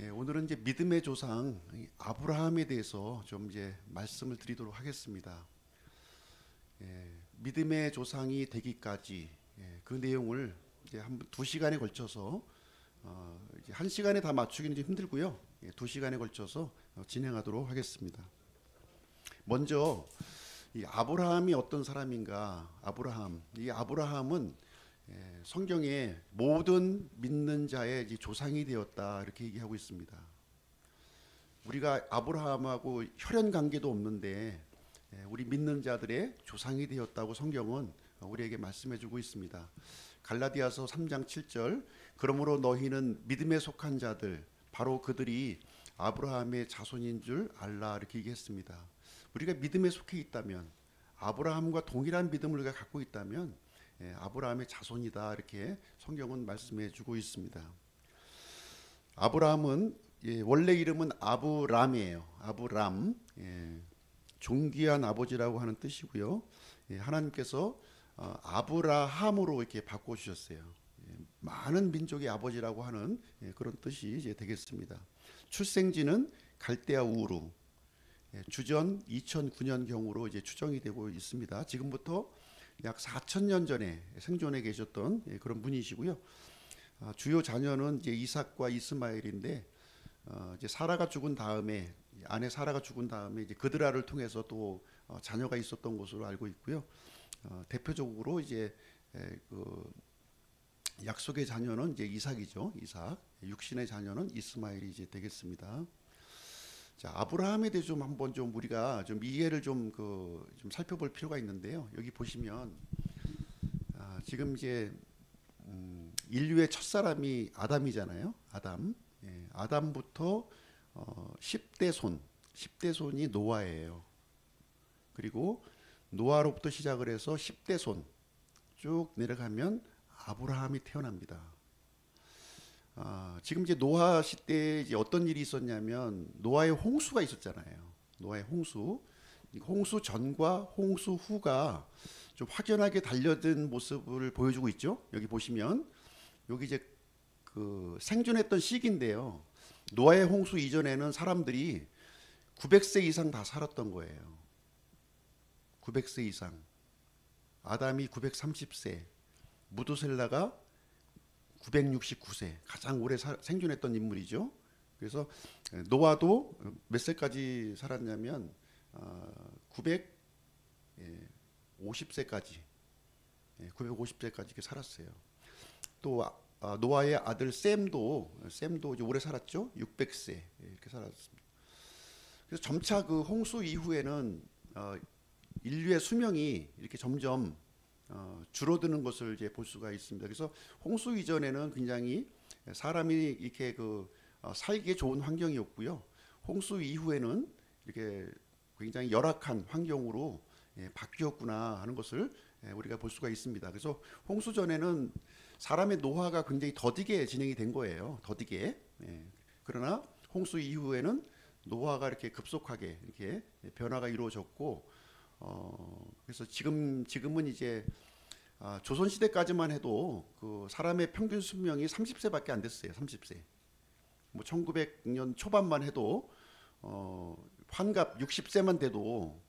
예, 오늘은 이제 믿음의 조상 아브라함에 대해서 좀 이제 말씀을 드리도록 하겠습니다. 믿음의 조상이 되기까지 그 내용을 이제 두 시간에 걸쳐서 이제 한 시간에 다 맞추기는 좀 힘들고요. 두 시간에 걸쳐서 진행하도록 하겠습니다. 먼저 이 아브라함이 어떤 사람인가? 이 아브라함은 성경에 모든 믿는 자의 조상이 되었다 이렇게 얘기하고 있습니다. 우리가 아브라함하고 혈연 관계도 없는데 우리 믿는 자들의 조상이 되었다고 성경은 우리에게 말씀해주고 있습니다. 갈라디아서 3장 7절 그러므로 너희는 믿음에 속한 자들 바로 그들이 아브라함의 자손인 줄 알라 이렇게 얘기했습니다. 우리가 믿음에 속해 있다면 아브라함과 동일한 믿음을 우리가 갖고 있다면 아브라함의 자손이다 이렇게 성경은 말씀해주고 있습니다. 아브라함은 원래 이름은 아브람이에요. 아브람, 존귀한 아버지라고 하는 뜻이고요. 하나님께서 아브라함으로 이렇게 바꿔주셨어요. 많은 민족의 아버지라고 하는 그런 뜻이 이제 되겠습니다. 출생지는 갈대아 우르, 주전 2009년 경으로 이제 추정이 되고 있습니다. 지금부터 약 4,000년 전에 생존해 계셨던 그런 분이시고요. 주요 자녀는 이제 이삭과 이스마엘인데 이제 사라가 죽은 다음에 아내 사라가 죽은 다음에 이제 그드라를 통해서 또 자녀가 있었던 것으로 알고 있고요. 대표적으로 이제 그 약속의 자녀는 이제 이삭이죠. 이삭. 육신의 자녀는 이스마엘이 이제 되겠습니다. 자, 아브라함에 대해 좀 한번 좀 우리가 좀 이해를 좀 살펴볼 필요가 있는데요. 여기 보시면 지금 이제 인류의 첫 사람이 아담이잖아요. 아담. 아담부터 10대 손이 노아예요. 그리고 노아로부터 시작을 해서 10대 손 쭉 내려가면 아브라함이 태어납니다. 지금 이제 노아 시대에 이제 어떤 일이 있었냐면 노아의 홍수가 있었잖아요. 노아의 홍수 전과 홍수 후가 좀 확연하게 달려든 모습을 보여주고 있죠. 여기 보시면 여기 이제 그 생존했던 시기인데요. 노아의 홍수 이전에는 사람들이 900세 이상 다 살았던 거예요. 900세 이상. 아담이 930세, 무두셀라가 969세, 가장 오래 생존했던 인물이죠. 그래서 노아도 몇 세까지 살았냐면 950세까지 이렇게 살았어요. 또 노아의 아들 셈도 이제 오래 살았죠. 600세 이렇게 살았습니다. 그래서 점차 그 홍수 이후에는 인류의 수명이 이렇게 점점 줄어드는 것을 이제 볼 수가 있습니다. 그래서 홍수 이전에는 굉장히 사람이 이렇게 살기에 좋은 환경이었고요. 홍수 이후에는 이렇게 굉장히 열악한 환경으로 바뀌었구나 하는 것을 우리가 볼 수가 있습니다. 그래서 홍수 전에는 사람의 노화가 굉장히 더디게 진행이 된 거예요. 더디게. 그러나 홍수 이후에는 노화가 이렇게 급속하게 이렇게 변화가 이루어졌고, 그래서 지금은 이제 조선 시대까지만 해도 그 사람의 평균 수명이 30세밖에 안 됐어요. 30세. 뭐 1900년 초반만 해도 환갑 60세만 돼도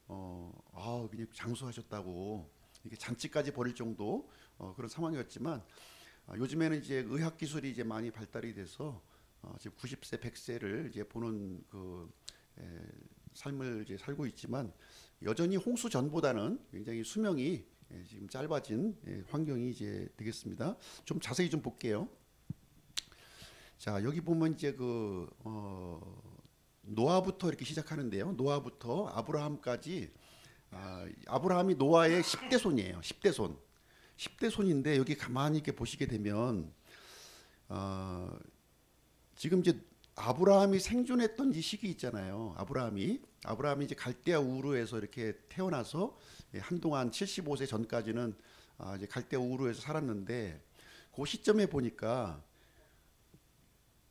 그냥 장수하셨다고 이렇게 잔치까지 벌일 정도 그런 상황이었지만 요즘에는 이제 의학 기술이 이제 많이 발달이 돼서 지금 90세, 100세를 이제 보는 삶을 이제 살고 있지만 여전히 홍수 전보다는 굉장히 수명이 지금 짧아진 환경이 이제 되겠습니다. 좀 자세히 좀 볼게요. 자, 여기 보면 이제 노아부터 이렇게 시작하는데요. 노아부터 아브라함까지 아브라함이 노아의 10대 손이에요. 10대 손. 10대 손인데 여기 가만히 이렇게 보시게 되면 지금 이제 아브라함이 생존했던 이 시기 있잖아요. 아브라함이 이제 갈대아 우르에서 이렇게 태어나서 한동안 75세 전까지는 이제 갈대아 우르에서 살았는데 그 시점에 보니까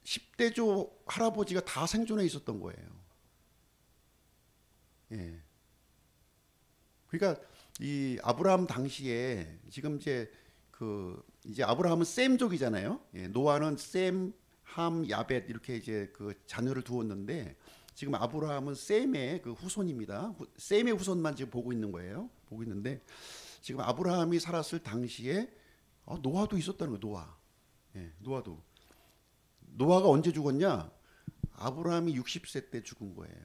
10대조 할아버지가 다 생존해 있었던 거예요. 예. 그러니까 이 아브라함 당시에 지금 이제 이제 아브라함은 셈족이잖아요. 노아는 셈, 함, 야벳 이렇게 이제 그 자녀를 두었는데 지금 아브라함은 셈의 그 후손입니다. 셈의 후손만 지금 보고 있는 거예요. 보고 있는데 지금 아브라함이 살았을 당시에 노아도 있었다는 거예요. 노아. 예, 노아도. 노아가 언제 죽었냐? 아브라함이 60세 때 죽은 거예요.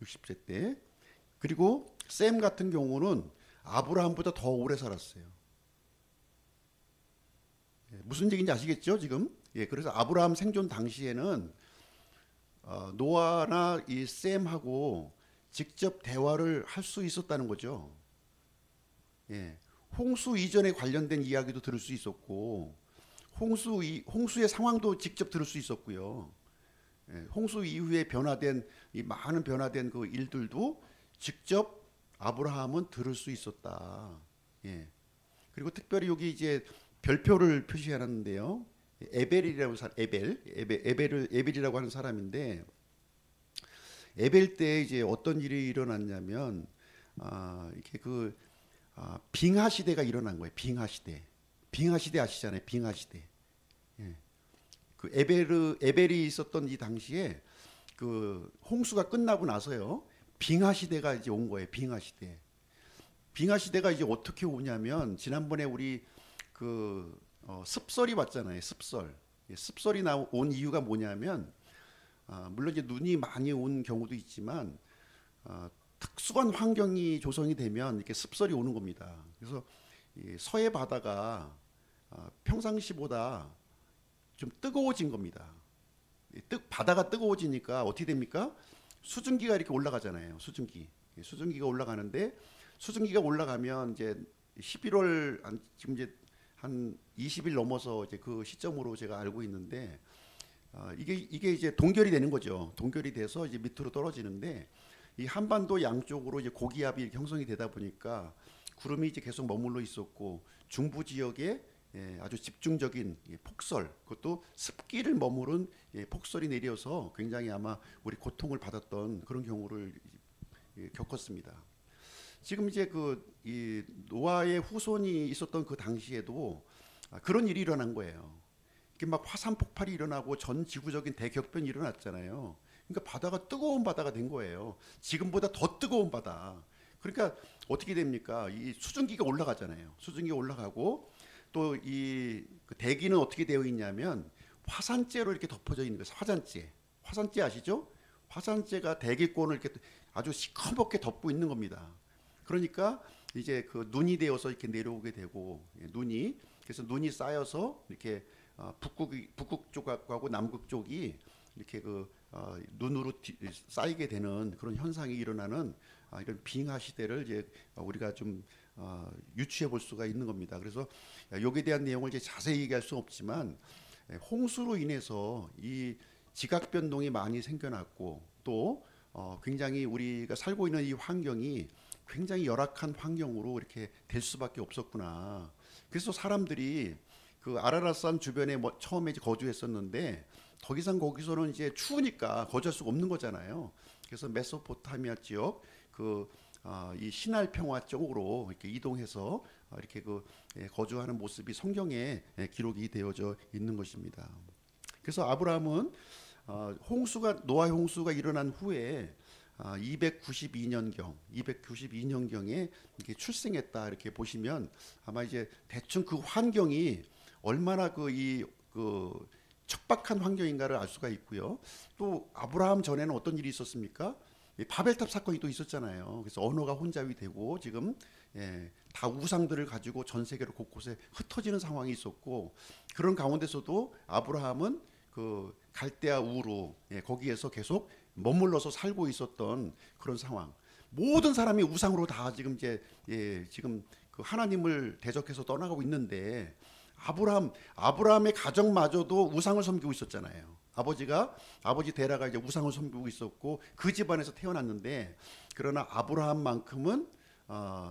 60세 때. 그리고 셈 같은 경우는 아브라함보다 더 오래 살았어요. 예, 무슨 얘기인지 아시겠죠, 지금? 예, 그래서 아브라함 생존 당시에는 노아나 이 셈하고 직접 대화를 할 수 있었다는 거죠. 예, 홍수 이전에 관련된 이야기도 들을 수 있었고, 홍수의 상황도 직접 들을 수 있었고요. 예, 홍수 이후에 이 많은 변화된 그 일들도 직접 아브라함은 들을 수 있었다. 예. 그리고 특별히 여기 이제 별표를 표시해놨는데요. 에벨이라고 하는 사람인데 에벨 때 이제 어떤 일이 일어났냐면 이렇게 빙하 시대가 일어난 거예요. 빙하 시대 아시잖아요. 빙하 시대. 예. 그 에벨이 있었던 이 당시에 그 홍수가 끝나고 나서요. 빙하 시대가 이제 온 거예요. 빙하 시대. 빙하 시대가 이제 어떻게 오냐면 지난번에 우리 습설이 왔잖아요. 습설. 예, 습설이 온 이유가 뭐냐면 물론 이제 눈이 많이 온 경우도 있지만 특수한 환경이 조성이 되면 이렇게 습설이 오는 겁니다. 그래서 이 서해 바다가 평상시보다 좀 뜨거워진 겁니다. 바다가 뜨거워지니까 어떻게 됩니까? 수증기가 이렇게 올라가잖아요. 수증기가 올라가는데 수증기가 올라가면 이제 11월 지금 이제 한 20일 넘어서 이제 그 시점으로 제가 알고 있는데 이게 이제 동결이 되는 거죠. 동결이 돼서 이제 밑으로 떨어지는데 이 한반도 양쪽으로 이제 고기압이 이렇게 형성이 되다 보니까 구름이 이제 계속 머물러 있었고 중부 지역에 아주 집중적인 폭설, 그것도 습기를 머무른 폭설이 내려서 굉장히 아마 우리 고통을 받았던 그런 경우를 겪었습니다. 지금 이제 이 노아의 후손이 있었던 그 당시에도 그런 일이 일어난 거예요. 이게 막 화산 폭발이 일어나고 전 지구적인 대격변이 일어났잖아요. 그러니까 바다가 뜨거운 바다가 된 거예요. 지금보다 더 뜨거운 바다. 그러니까 어떻게 됩니까? 이 수증기가 올라가잖아요. 수증기가 올라가고 또 이 대기는 어떻게 되어 있냐면 화산재로 이렇게 덮어져 있는 거예요. 화산재 아시죠? 화산재가 대기권을 이렇게 아주 시커멓게 덮고 있는 겁니다. 그러니까 이제 그 눈이 되어서 이렇게 내려오게 되고 그래서 눈이 쌓여서 이렇게 북극 쪽하고 남극 쪽이 이렇게 눈으로 쌓이게 되는 그런 현상이 일어나는 이런 빙하 시대를 이제 우리가 좀 유추해 볼 수가 있는 겁니다. 그래서 여기에 대한 내용을 이제 자세히 얘기할 수는 없지만 홍수로 인해서 이 지각 변동이 많이 생겨났고 또 굉장히 우리가 살고 있는 이 환경이 굉장히 열악한 환경으로 이렇게 될 수밖에 없었구나. 그래서 사람들이 그 아라랏산 주변에 처음에 이제 거주했었는데 더 이상 거기서는 이제 추우니까 거주할 수가 없는 거잖아요. 그래서 메소포타미아 지역 이 시날 평화 쪽으로 이렇게 이동해서 이렇게 거주하는 모습이 성경에 기록이 되어져 있는 것입니다. 그래서 아브라함은 노아 홍수가 일어난 후에 292년경에 이렇게 출생했다 이렇게 보시면 아마 이제 대충 그 환경이 얼마나 척박한 환경인가를 알 수가 있고요. 또 아브라함 전에는 어떤 일이 있었습니까? 바벨탑 사건이 또 있었잖아요. 그래서 언어가 혼잡이 되고 지금 다 우상들을 가지고 전 세계로 곳곳에 흩어지는 상황이 있었고 그런 가운데서도 아브라함은 그 갈대아 우르 거기에서 계속 머물러서 살고 있었던 그런 상황. 모든 사람이 우상으로 다 지금 지금 그 하나님을 대적해서 떠나가고 있는데 아브라함의 가정마저도 우상을 섬기고 있었잖아요. 아버지 데라가 이제 우상을 섬기고 있었고 그 집안에서 태어났는데 그러나 아브라함만큼은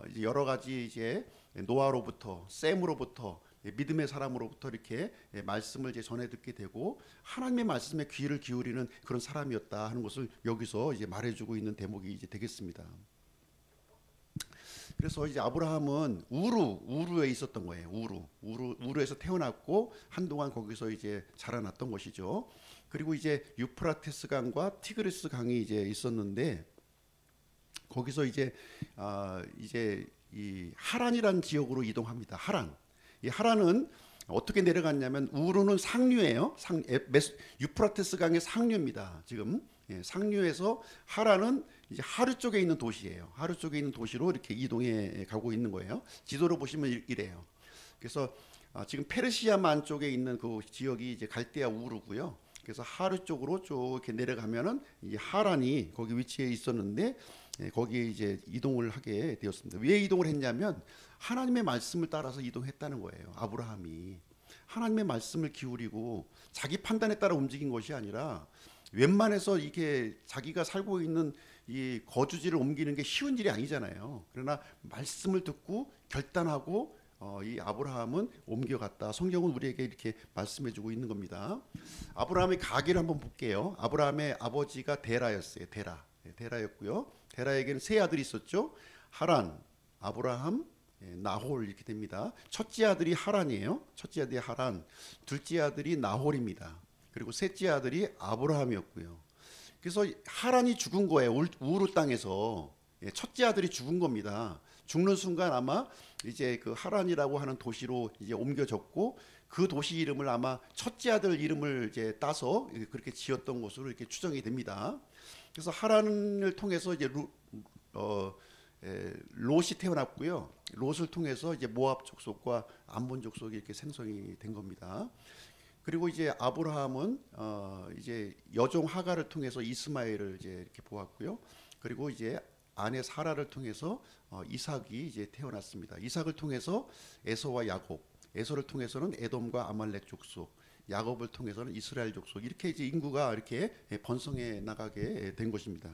이제 여러 가지 이제 노아로부터 셈으로부터 믿음의 사람으로부터 이렇게 말씀을 이제 전해 듣게 되고 하나님의 말씀에 귀를 기울이는 그런 사람이었다 하는 것을 여기서 이제 말해주고 있는 대목이 이제 되겠습니다. 그래서 이제 아브라함은 우르에 있었던 거예요. 우르에서 태어났고 한동안 거기서 이제 자라났던 것이죠. 그리고 이제 유프라테스 강과 티그리스 강이 이제 있었는데 거기서 이제 이 하란이라는 지역으로 이동합니다. 이 하란은 어떻게 내려갔냐면 우르는 상류예요. 유프라테스 강의 상류입니다. 지금 상류에서 하란은 이제 하류 쪽에 있는 도시예요. 하류 쪽에 있는 도시로 이렇게 이동해 가고 있는 거예요. 지도로 보시면 이래요. 그래서 지금 페르시아만 쪽에 있는 그 지역이 이제 갈대아 우르고요. 그래서 하류 쪽으로 쭉 이렇게 내려가면은 이 하란이 거기 위치해 있었는데 거기에 이제 이동을 하게 되었습니다. 왜 이동을 했냐면 하나님의 말씀을 따라서 이동했다는 거예요. 아브라함이 하나님의 말씀을 기울이고 자기 판단에 따라 움직인 것이 아니라 웬만해서 이게 자기가 살고 있는 이 거주지를 옮기는 게 쉬운 일이 아니잖아요. 그러나 말씀을 듣고 결단하고 이 아브라함은 옮겨갔다. 성경은 우리에게 이렇게 말씀해주고 있는 겁니다. 아브라함의 가계를 한번 볼게요. 아브라함의 아버지가 데라였어요. 데라였고요. 데라에게는 세 아들이 있었죠. 하란, 아브라함, 나홀 이렇게 됩니다. 첫째 아들이 하란이에요. 첫째 아들이 하란, 둘째 아들이 나홀입니다. 그리고 셋째 아들이 아브라함이었고요. 그래서 하란이 죽은 거예요. 우르 땅에서 첫째 아들이 죽은 겁니다. 죽는 순간 아마 이제 그 하란이라고 하는 도시로 이제 옮겨졌고 그 도시 이름을 아마 첫째 아들 이름을 이제 따서 그렇게 지었던 것으로 이렇게 추정이 됩니다. 그래서 하란을 통해서 이제 롯이 태어났고요. 롯을 통해서 이제 모압 족속과 암몬 족속이 이렇게 생성이 된 겁니다. 그리고 이제 아브라함은 이제 여종 하가를 통해서 이스마엘을 이제 이렇게 보았고요. 그리고 이제 아내 사라를 통해서 이삭이 이제 태어났습니다. 이삭을 통해서 에서와 야곱, 에서를 통해서는 에돔과 아말렉 족속, 야곱을 통해서는 이스라엘 족속 이렇게 이제 인구가 이렇게 번성해 나가게 된 것입니다.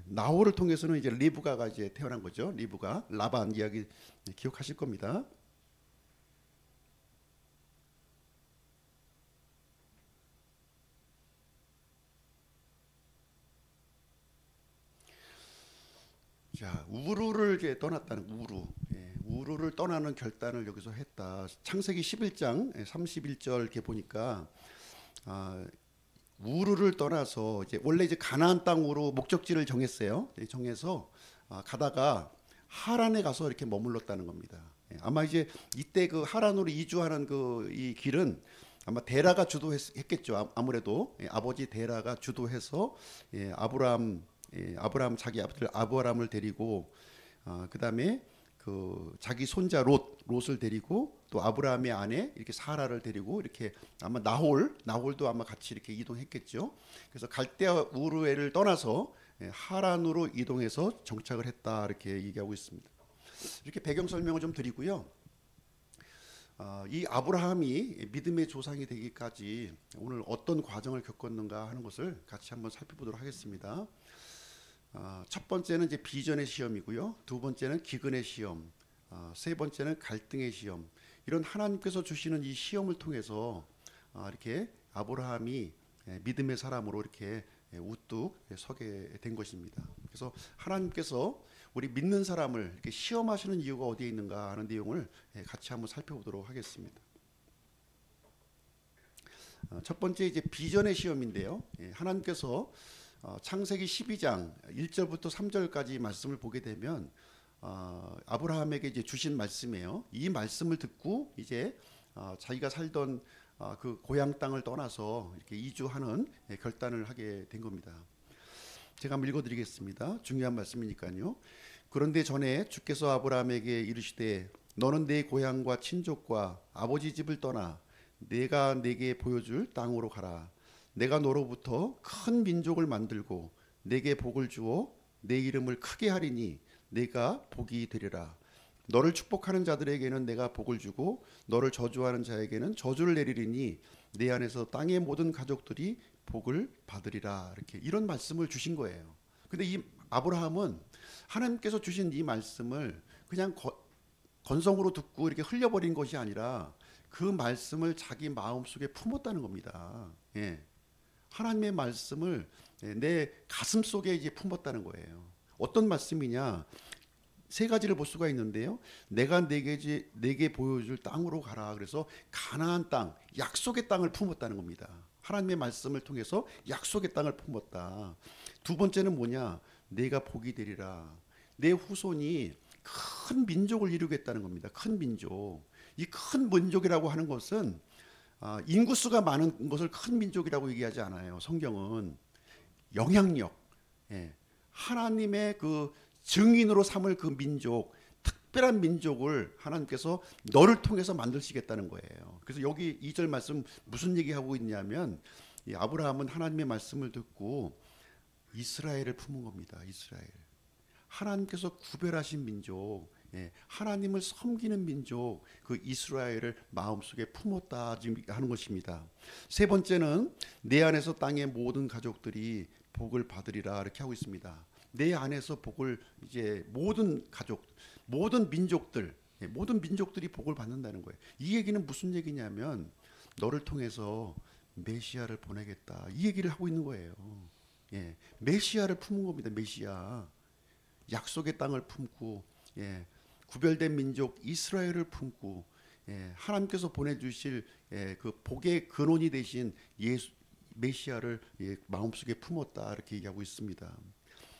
나홀을 통해서는 이제 리브가가 이제 태어난 거죠. 리브가 라반 이야기 기억하실 겁니다. 자, 우르를 이제 떠났다는 우르를 떠나는 결단을 여기서 했다. 창세기 11장 31절 이렇게 보니까 우르를 떠나서 이제 원래 이제 가나안 땅으로 목적지를 정했어요. 정해서 가다가 하란에 가서 이렇게 머물렀다는 겁니다. 아마 이제 이때 그 하란으로 이주하는 그 이 길은 아마 데라가 주도했겠죠. 아무래도 아버지 데라가 주도해서 아브라함 자기 아들 아브라함을 데리고 그다음에 그 자기 손자 롯을 데리고 또 아브라함의 아내 이렇게 사라를 데리고 이렇게 아마 나홀도 아마 같이 이렇게 이동했겠죠. 그래서 갈대아 우르에를 떠나서 하란으로 이동해서 정착을 했다 이렇게 얘기하고 있습니다. 이렇게 배경 설명을 좀 드리고요. 이 아브라함이 믿음의 조상이 되기까지 오늘 어떤 과정을 겪었는가 하는 것을 같이 한번 살펴보도록 하겠습니다. 첫 번째는 이제 비전의 시험이고요. 두 번째는 기근의 시험, 세 번째는 갈등의 시험. 이런 하나님께서 주시는 이 시험을 통해서 이렇게 아브라함이 믿음의 사람으로 이렇게 우뚝 서게 된 것입니다. 그래서 하나님께서 우리 믿는 사람을 이렇게 시험하시는 이유가 어디에 있는가 하는 내용을 같이 한번 살펴보도록 하겠습니다. 첫 번째 이제 비전의 시험인데요. 하나님께서 창세기 12장 1절부터 3절까지 말씀을 보게 되면 아브라함에게 이제 주신 말씀이에요. 이 말씀을 듣고 이제 자기가 살던 그 고향 땅을 떠나서 이렇게 이주하는 결단을 하게 된 겁니다. 제가 한번 읽어드리겠습니다. 중요한 말씀이니까요. 그런데 전에 주께서 아브라함에게 이르시되 너는 내 고향과 친족과 아버지 집을 떠나 내가 내게 보여줄 땅으로 가라. 내가 너로부터 큰 민족을 만들고 내게 복을 주어 내 이름을 크게 하리니 내가 복이 되리라. 너를 축복하는 자들에게는 내가 복을 주고 너를 저주하는 자에게는 저주를 내리리니 내 안에서 땅의 모든 가족들이 복을 받으리라. 이렇게 이런 말씀을 주신 거예요. 근데 이 아브라함은 하나님께서 주신 이 말씀을 그냥 건성으로 듣고 이렇게 흘려버린 것이 아니라 그 말씀을 자기 마음속에 품었다는 겁니다. 하나님의 말씀을 내 가슴 속에 이제 품었다는 거예요. 어떤 말씀이냐? 세 가지를 볼 수가 있는데요. 내가 내게 보여줄 땅으로 가라. 그래서 가나안 땅, 약속의 땅을 품었다는 겁니다. 하나님의 말씀을 통해서 약속의 땅을 품었다. 두 번째는 뭐냐? 내가 복이 되리라. 내 후손이 큰 민족을 이루겠다는 겁니다. 큰 민족. 이 큰 민족이라고 하는 것은 인구수가 많은 것을 큰 민족이라고 얘기하지 않아요. 성경은 영향력, 예, 하나님의 그 증인으로 삼을 그 민족, 특별한 민족을 하나님께서 너를 통해서 만드시겠다는 거예요. 그래서 여기 2절 말씀 무슨 얘기하고 있냐면 이 아브라함은 하나님의 말씀을 듣고 이스라엘을 품은 겁니다. 이스라엘. 하나님께서 구별하신 민족, 예, 하나님을 섬기는 민족, 그 이스라엘을 마음속에 품었다 지금 하는 것입니다. 세 번째는 내 안에서 땅의 모든 가족들이 복을 받으리라 이렇게 하고 있습니다. 내 안에서 복을 이제 모든 가족, 모든 민족들, 예, 모든 민족들이 복을 받는다는 거예요. 이 얘기는 무슨 얘기냐면 너를 통해서 메시아를 보내겠다 이 얘기를 하고 있는 거예요. 예, 메시아를 품은 겁니다. 메시아. 약속의 땅을 품고, 예, 구별된 민족 이스라엘을 품고, 예, 하나님께서 보내주실, 예, 그 복의 근원이 되신 예수 메시아를, 예, 마음속에 품었다 이렇게 얘기하고 있습니다.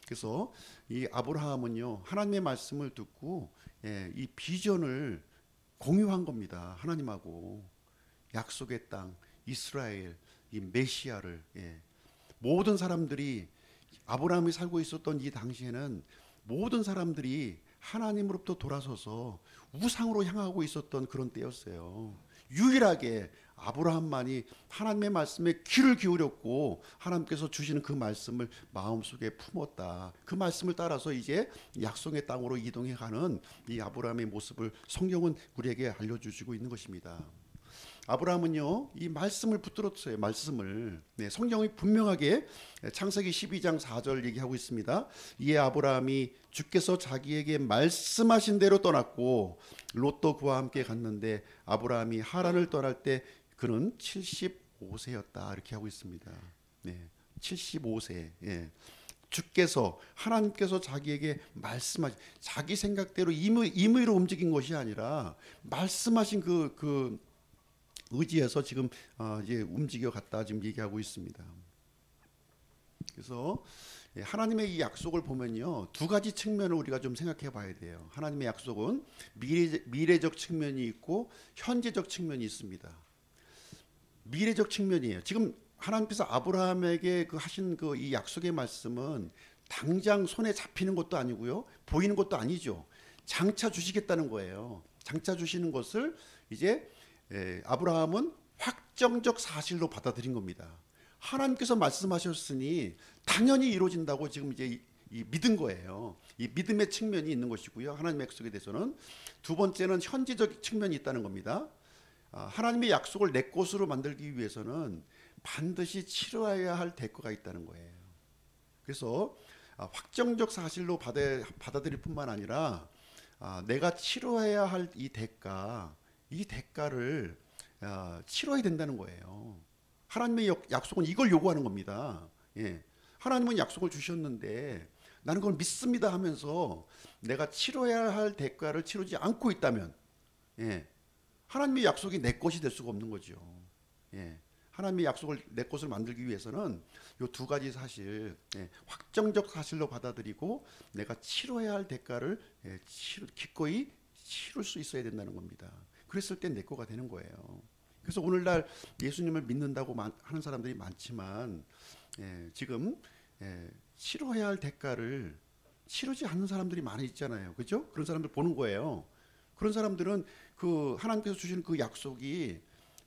그래서 이 아브라함은요 하나님의 말씀을 듣고, 예, 이 비전을 공유한 겁니다. 하나님하고 약속의 땅 이스라엘 이 메시아를, 예, 모든 사람들이 아브라함이 살고 있었던 이 당시에는 모든 사람들이 하나님으로부터 돌아서서 우상으로 향하고 있었던 그런 때였어요. 유일하게 아브라함만이 하나님의 말씀에 귀를 기울였고 하나님께서 주시는 그 말씀을 마음속에 품었다. 그 말씀을 따라서 이제 약속의 땅으로 이동해 가는 이 아브라함의 모습을 성경은 우리에게 알려주시고 있는 것입니다. 아브라함은요 이 말씀을 붙들었어요. 말씀을. 네, 성경이 분명하게 창세기 12장 4절 얘기하고 있습니다. 이에 아브라함이 주께서 자기에게 말씀하신 대로 떠났고 롯도 그와 함께 갔는데 아브라함이 하란을 떠날 때 그는 75세였다 이렇게 하고 있습니다. 네, 75세. 예. 주께서 하나님께서 자기에게 말씀하신 자기 생각대로 임의로 움직인 것이 아니라 말씀하신 그 의지에서 지금 이제 움직여 갔다 지금 얘기하고 있습니다. 그래서 하나님의 이 약속을 보면요 두 가지 측면을 우리가 좀 생각해 봐야 돼요. 하나님의 약속은 미래적 측면이 있고 현재적 측면이 있습니다. 미래적 측면이에요. 지금 하나님께서 아브라함에게 그 하신 그 이 약속의 말씀은 당장 손에 잡히는 것도 아니고요 보이는 것도 아니죠. 장차 주시겠다는 거예요. 장차 주시는 것을 이제 아브라함은 확정적 사실로 받아들인 겁니다. 하나님께서 말씀하셨으니 당연히 이루어진다고 지금 이제 이 믿은 거예요. 이 믿음의 측면이 있는 것이고요. 하나님의 약속에 대해서는 두 번째는 현재적 측면이 있다는 겁니다. 하나님의 약속을 내 것으로 만들기 위해서는 반드시 치러야 할 대가가 있다는 거예요. 그래서 확정적 사실로 받아들일 뿐만 아니라 내가 치러야 할 이 대가를 치러야 된다는 거예요. 하나님의 약속은 이걸 요구하는 겁니다. 예. 하나님은 약속을 주셨는데 나는 그걸 믿습니다 하면서 내가 치러야 할 대가를 치르지 않고 있다면, 예, 하나님의 약속이 내 것이 될 수가 없는 거죠. 예. 하나님의 약속을 내 것을 만들기 위해서는 이 두 가지 사실, 예, 확정적 사실로 받아들이고 내가 치러야 할 대가를, 예, 기꺼이 치를 수 있어야 된다는 겁니다. 그랬을 때 내 거가 되는 거예요. 그래서 오늘날 예수님을 믿는다고 하는 사람들이 많지만, 예, 지금, 예, 치러야 할 대가를 치르지 않는 사람들이 많이 있잖아요. 그렇죠? 그런 사람들 보는 거예요. 그런 사람들은 그 하나님께서 주신 그 약속이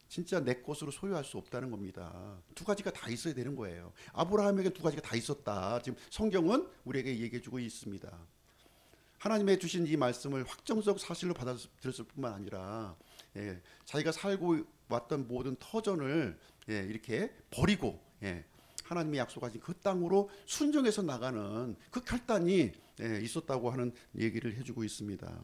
진짜 내 것으로 소유할 수 없다는 겁니다. 두 가지가 다 있어야 되는 거예요. 아브라함에게 두 가지가 다 있었다. 지금 성경은 우리에게 얘기해주고 있습니다. 하나님의 주신 이 말씀을 확정적 사실로 받아들였을 뿐만 아니라, 예, 자기가 살고 왔던 모든 터전을, 예, 이렇게 버리고, 예, 하나님의 약속하신 그 땅으로 순종해서 나가는 그 결단이, 예, 있었다고 하는 얘기를 해주고 있습니다.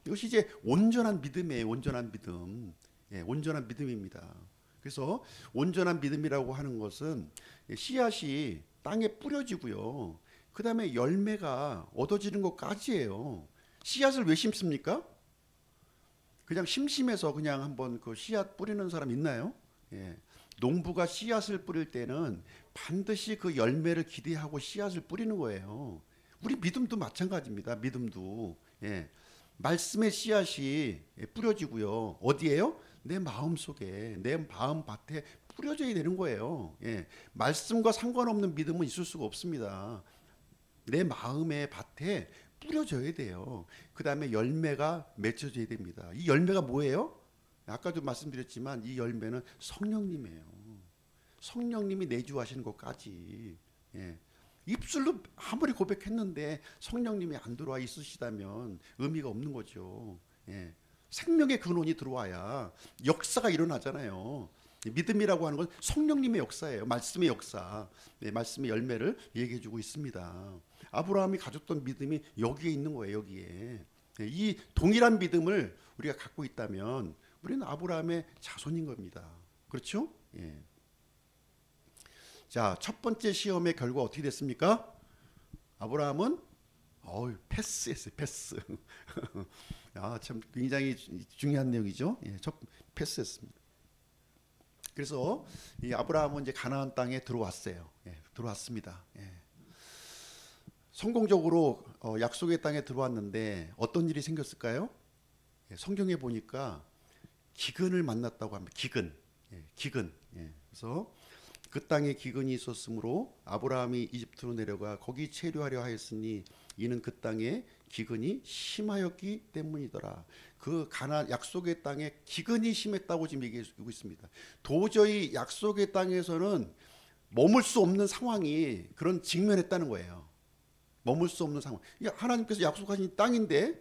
이것이 이제 온전한 믿음이에요. 온전한 믿음. 예, 온전한 믿음입니다. 그래서 온전한 믿음이라고 하는 것은 씨앗이 땅에 뿌려지고요. 그 다음에 열매가 얻어지는 것까지예요. 씨앗을 왜 심습니까? 그냥 심심해서 그냥 한번 그 씨앗 뿌리는 사람 있나요? 예. 농부가 씨앗을 뿌릴 때는 반드시 그 열매를 기대하고 씨앗을 뿌리는 거예요. 우리 믿음도 마찬가지입니다. 믿음도. 예. 말씀의 씨앗이 뿌려지고요. 어디에요? 내 마음 속에, 내 마음 밭에 뿌려져야 되는 거예요. 예. 말씀과 상관없는 믿음은 있을 수가 없습니다. 내 마음의 밭에 뿌려져야 돼요. 그 다음에 열매가 맺혀져야 됩니다. 이 열매가 뭐예요? 아까도 말씀드렸지만 이 열매는 성령님이에요. 성령님이 내주하시는 것까지. 예. 입술로 아무리 고백했는데 성령님이 안 들어와 있으시다면 의미가 없는 거죠. 예. 생명의 근원이 들어와야 역사가 일어나잖아요. 믿음이라고 하는 건 성령님의 역사예요. 말씀의 역사. 네, 말씀의 열매를 얘기해주고 있습니다. 아브라함이 가졌던 믿음이 여기에 있는 거예요. 여기에. 네, 이 동일한 믿음을 우리가 갖고 있다면 우리는 아브라함의 자손인 겁니다. 그렇죠? 예. 자, 첫 번째 시험의 결과 어떻게 됐습니까? 아브라함은 패스했어요. 패스. 아, 참 굉장히 중요한 내용이죠. 예, 패스했습니다. 그래서 이 아브라함은 이제 가나안 땅에 들어왔어요. 예, 들어왔습니다. 예. 성공적으로 약속의 땅에 들어왔는데 어떤 일이 생겼을까요? 예, 성경에 보니까 기근을 만났다고 합니다. 기근. 예, 기근. 예, 그래서 그 땅에 기근이 있었으므로 아브라함이 이집트로 내려가 거기 체류하려 하였으니 이는 그 땅에 기근이 심하였기 때문이더라. 그 가나안 약속의 땅에 기근이 심했다고 지금 얘기하고 있습니다. 도저히 약속의 땅에서는 머물 수 없는 상황이 그런 직면했다는 거예요. 머물 수 없는 상황. 하나님께서 약속하신 땅인데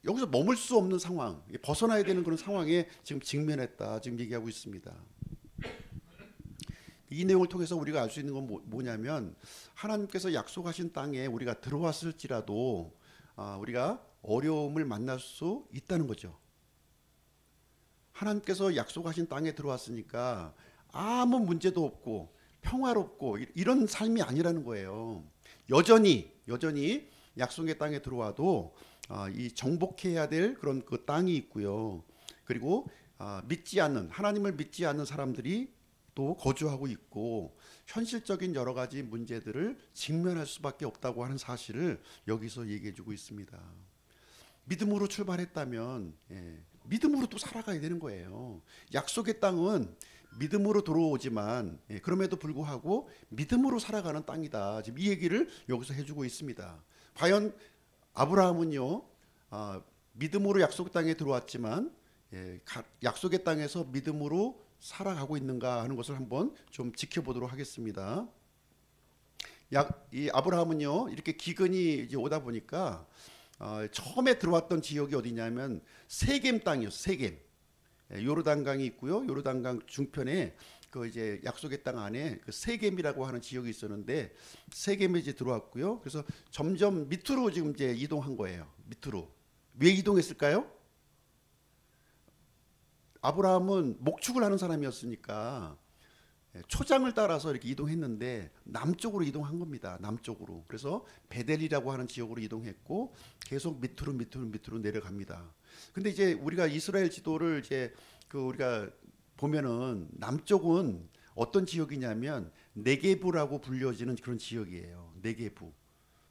여기서 머물 수 없는 상황, 벗어나야 되는 그런 상황에 지금 직면했다. 지금 얘기하고 있습니다. 이 내용을 통해서 우리가 알 수 있는 건 뭐냐면 하나님께서 약속하신 땅에 우리가 들어왔을지라도 우리가 어려움을 만날 수 있다는 거죠. 하나님께서 약속하신 땅에 들어왔으니까 아무 문제도 없고 평화롭고 이런 삶이 아니라는 거예요. 여전히 약속의 땅에 들어와도 이 정복해야 될 그런 그 땅이 있고요. 그리고 하나님을 믿지 않는 사람들이 또 거주하고 있고 현실적인 여러 가지 문제들을 직면할 수밖에 없다고 하는 사실을 여기서 얘기해주고 있습니다. 믿음으로 출발했다면 믿음으로 또 살아가야 되는 거예요. 약속의 땅은 믿음으로 들어오지만 그럼에도 불구하고 믿음으로 살아가는 땅이다. 지금 이 얘기를 여기서 해주고 있습니다. 과연 아브라함은요 믿음으로 약속 땅에 들어왔지만 약속의 땅에서 믿음으로 살아가고 있는가 하는 것을 한번 좀 지켜보도록 하겠습니다. 이 아브라함은요 이렇게 기근이 이제 오다 보니까 처음에 들어왔던 지역이 어디냐면 세겜 땅이었어요. 세겜. 요르단강이 있고요. 요르단강 중편에 그 이제 약속의 땅 안에 그 세겜이라고 하는 지역이 있었는데 세겜에 이제 들어왔고요. 그래서 점점 밑으로 지금 이제 이동한 거예요. 밑으로. 왜 이동했을까요? 아브라함은 목축을 하는 사람이었으니까 초장을 따라서 이렇게 이동했는데 남쪽으로 이동한 겁니다. 남쪽으로. 그래서 베델이라고 하는 지역으로 이동했고 계속 밑으로 내려갑니다. 근데 이제 우리가 이스라엘 지도를 이제 우리가 보면은 남쪽은 어떤 지역이냐면 네게부라고 불려지는 그런 지역이에요.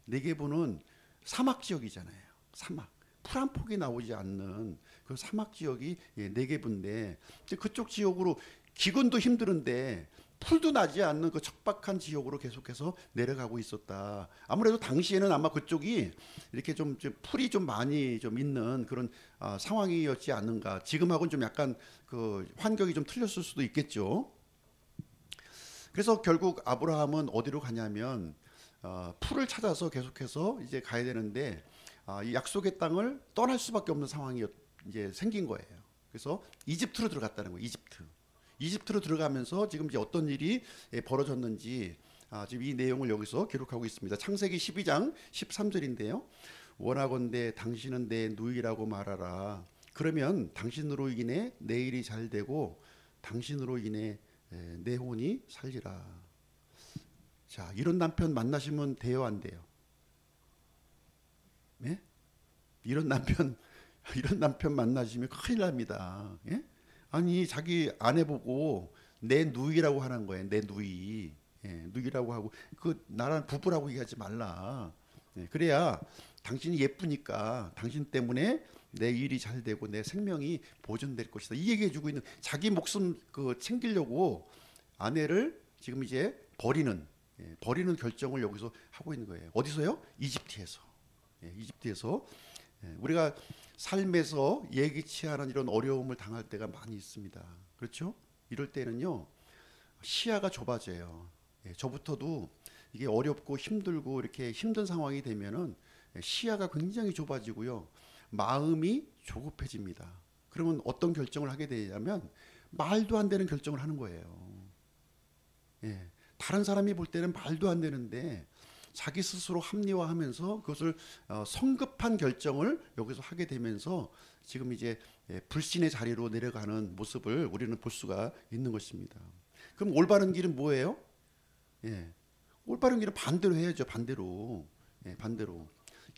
네게부는 사막 지역이잖아요. 사막. 풀 한 폭이 나오지 않는 그 사막 지역이 네게부인데 그쪽 지역으로 기근도 힘드는데 풀도 나지 않는 그 척박한 지역으로 계속해서 내려가고 있었다. 아무래도 당시에는 아마 그쪽이 이렇게 좀 풀이 좀 많이 좀 있는 그런 상황이었지 않는가. 지금하고는 좀 약간 그 환경이 좀 틀렸을 수도 있겠죠. 그래서 결국 아브라함은 어디로 가냐면 풀을 찾아서 계속해서 이제 가야 되는데 이 약속의 땅을 떠날 수밖에 없는 상황이 이제 생긴 거예요. 그래서 이집트로 들어갔다는 거예요. 이집트로 들어가면서 지금 이제 어떤 일이 벌어졌는지 지금 이 내용을 여기서 기록하고 있습니다. 창세기 12장 13절인데요. 원하건대 당신은 내 누이라고 말하라. 그러면 당신으로 인해 내 일이 잘 되고 당신으로 인해 내 혼이 살리라. 자, 이런 남편 만나시면 돼요, 안 돼요? 예? 이런 남편 이런 남편 만나시면 큰일 납니다. 예? 아니 자기 아내 보고 내 누이라고 하는 거예요. 내 누이. 예, 누이라고 하고 그 나랑 부부라고 얘기하지 말라. 예, 그래야 당신이 예쁘니까 당신 때문에 내 일이 잘 되고 내 생명이 보존될 것이다. 이 얘기해 주고 있는 자기 목숨 그 챙기려고 아내를 지금 이제 버리는 결정을 여기서 하고 있는 거예요. 어디서요? 이집트에서. 예, 이집트에서 우리가 삶에서 예기치 않은 이런 어려움을 당할 때가 많이 있습니다. 그렇죠? 이럴 때는요 시야가 좁아져요. 예, 저부터도 이게 어렵고 힘들고 이렇게 힘든 상황이 되면은 시야가 굉장히 좁아지고요 마음이 조급해집니다. 그러면 어떤 결정을 하게 되냐면 말도 안 되는 결정을 하는 거예요. 예, 다른 사람이 볼 때는 말도 안 되는데 자기 스스로 합리화하면서 그것을 성급한 결정을 여기서 하게 되면서 지금 이제 불신의 자리로 내려가는 모습을 우리는 볼 수가 있는 것입니다. 그럼 올바른 길은 뭐예요? 예, 올바른 길은 반대로 해야죠. 반대로. 예, 반대로.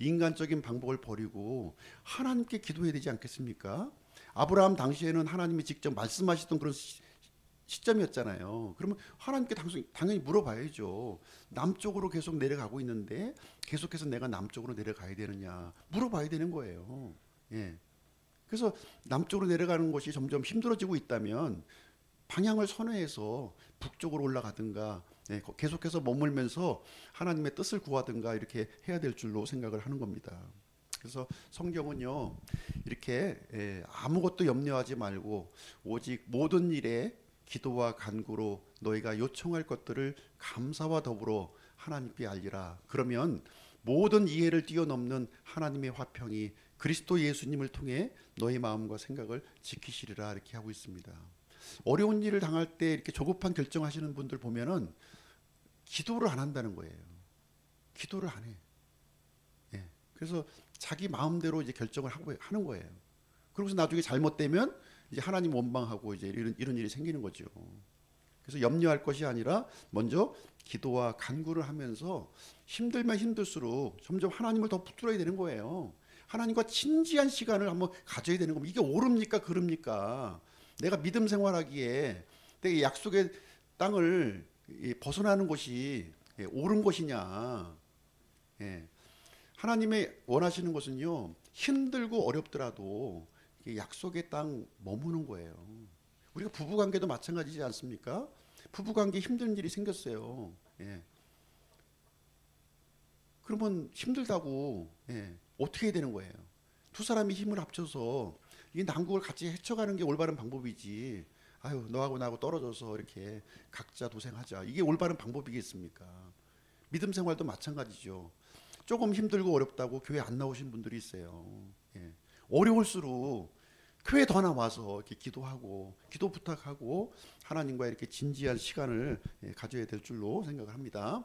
인간적인 방법을 버리고 하나님께 기도해야 되지 않겠습니까? 아브라함 당시에는 하나님이 직접 말씀하시던 그런 시점이었잖아요. 그러면 하나님께 당연히 물어봐야죠. 남쪽으로 계속 내려가고 있는데 계속해서 내가 남쪽으로 내려가야 되느냐 물어봐야 되는 거예요. 예. 그래서 남쪽으로 내려가는 것이 점점 힘들어지고 있다면 방향을 선회해서 북쪽으로 올라가든가 예, 계속해서 머물면서 하나님의 뜻을 구하든가 이렇게 해야 될 줄로 생각을 하는 겁니다. 그래서 성경은요 이렇게 아무것도 염려하지 말고 오직 모든 일에 기도와 간구로 너희가 요청할 것들을 감사와 더불어 하나님께 알리라. 그러면 모든 이해를 뛰어넘는 하나님의 화평이 그리스도 예수님을 통해 너희 마음과 생각을 지키시리라 이렇게 하고 있습니다. 어려운 일을 당할 때 이렇게 조급한 결정하시는 분들 보면은 기도를 안 한다는 거예요. 기도를 안 해. 예. 그래서 자기 마음대로 이제 결정을 하는 거예요. 그러고서 나중에 잘못되면 이제 하나님 원망하고 이제 이런 일이 생기는 거죠. 그래서 염려할 것이 아니라 먼저 기도와 간구를 하면서 힘들면 힘들수록 점점 하나님을 더 붙들어야 되는 거예요. 하나님과 진지한 시간을 한번 가져야 되는 겁니다. 이게 옳습니까? 그럽니까? 내가 믿음 생활하기에 내 약속의 땅을 벗어나는 것이 옳은 것이냐? 예. 하나님의 원하시는 것은요 힘들고 어렵더라도 약속의 땅 머무는 거예요. 우리가 부부관계도 마찬가지지 않습니까? 부부관계 힘든 일이 생겼어요. 예. 그러면 힘들다고 어떻게 해야 되는 거예요? 두 사람이 힘을 합쳐서 이 난국을 같이 헤쳐가는 게 올바른 방법이지. 아유 너하고 나하고 떨어져서 이렇게 각자 도생하자. 이게 올바른 방법이겠습니까? 믿음 생활도 마찬가지죠. 조금 힘들고 어렵다고 교회 안 나오신 분들이 있어요. 예. 어려울수록 교회 더 나와서 이렇게 기도하고 기도 부탁하고 하나님과 이렇게 진지한 시간을 가져야 될 줄로 생각을 합니다.